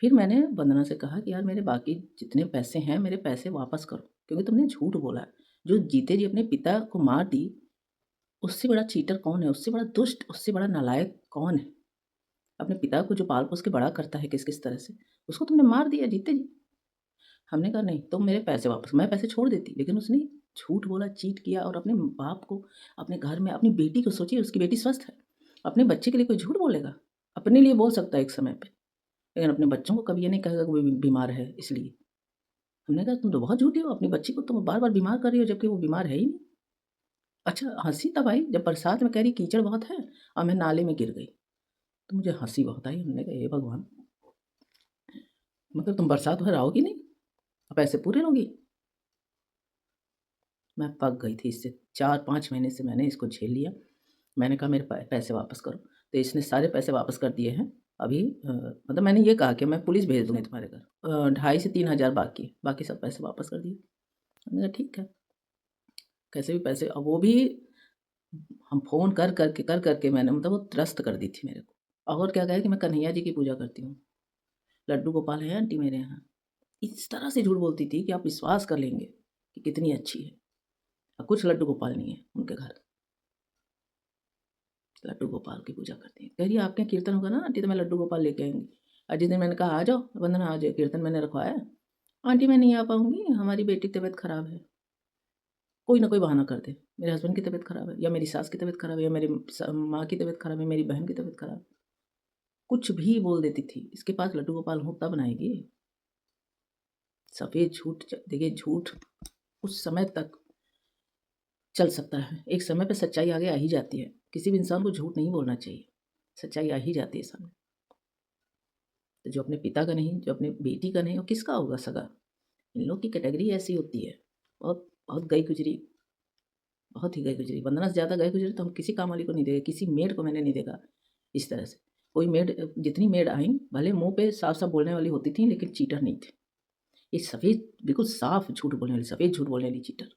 फिर मैंने वंदना से कहा कि यार मेरे बाकी जितने पैसे हैं, मेरे पैसे वापस करो, क्योंकि तुमने झूठ बोला है। जो जीते जी अपने पिता को मार दी, उससे बड़ा चीटर कौन है? उससे बड़ा दुष्ट, उससे बड़ा नालायक कौन है? अपने पिता को जो पाल-पोस के बड़ा करता है किस-किस तरह से, उसको तुमने मार दिया जीते जी। हमने कहा नहीं, तुम मेरे पैसे वापस, मैं पैसे छोड़ देती, लेकिन उसने झूठ बोला, चीट किया और अपने बाप को, अपने घर में अपनी बेटी को, सोचिए उसकी बेटी स्वस्थ है। अपने बच्चे के लिए कोई झूठ बोलेगा? अपने लिए बोल सकता है एक समय पे, लेकिन अपने बच्चों को कभी ये नहीं कहेगा कि वो बीमार है इसलिए। हमने कहा तुम तो बहुत झूठी हो, अपनी बच्ची को तुम बार-बार बीमार कर रही हो जबकि वो बीमार है ही नहीं। अच्छा, हँसी तब आई जब बरसात में कह रही कीचड़ बहुत है और मैं नाले में गिर गई। तो मुझे हँसी बहुत आई, हमने कहा हे भगवान! मतलब तुम बरसात भर आओगी नहीं? पैसे पूरे लोगी? मैं पक गई थी इससे, 4-5 महीने से मैंने इसको झेल लिया। मैंने कहा मेरे पैसे वापस करो, तो इसने सारे पैसे वापस कर दिए हैं। अभी मतलब मैंने ये कहा कि मैं पुलिस भेज दूँगी तुम्हारे घर। 2,500 से 3,000 बाकी है, बाकी सब पैसे वापस कर दिए। मैंने कहा ठीक है, कैसे भी पैसे, और वो भी हम फ़ोन कर कर के मैंने, मतलब वो त्रस्त कर दी थी मेरे को। और क्या कहे कि मैं कन्हैया जी की पूजा करती हूँ, लड्डू गोपाल हैं आंटी मेरे यहाँ। इस तरह से झूठ बोलती थी कि आप विश्वास कर लेंगे कि कितनी अच्छी है। और कुछ लड्डू गोपाल नहीं है उनके घर, लड्डू गोपाल की पूजा करती हैं। कह रही है आपके यहाँ कीर्तन होगा ना आंटी, तो मैं लड्डू गोपाल लेके आऊँगी। और जिस दिन मैंने कहा आ जाओ वंदना, आ जाओ, कीर्तन मैंने रखवाया है। आंटी मैं नहीं आ पाऊँगी, हमारी बेटी की तबीयत खराब है। कोई ना कोई बहाना कर दे, मेरे हस्बैंड की तबीयत खराब है, या मेरी सास की तबीयत खराब है, या मेरी माँ की तबीयत खराब है, मेरी बहन की तबीयत खराब है। कुछ भी बोल देती थी, इसके पास लड्डू गोपाल हो तब बनाएगी। सफ़ेद झूठ, देखिए झूठ उस समय तक चल सकता है, एक समय पे सच्चाई आगे आ ही जाती है। किसी भी इंसान को झूठ नहीं बोलना चाहिए, सच्चाई आ ही जाती है सामने। तो जो अपने पिता का नहीं, जो अपनी बेटी का नहीं, वो किसका होगा सगा? इन लोग की कैटेगरी ऐसी होती है। बहुत बहुत गई-गुजरी, बहुत ही गई-गुजरी। वंदना से ज़्यादा गई-गुजरी तो हम किसी काम वाली को नहीं देखे, किसी मेड को मैंने नहीं देखा इस तरह से। कोई मेड, जितनी मेड आईं, भले मुँह पे साफ-साफ बोलने वाली होती थीं, लेकिन चीटर नहीं थे। ये सफ़ेद, बिल्कुल साफ झूठ बोलने वाली, सफ़ेद झूठ बोलने वाली चीटर।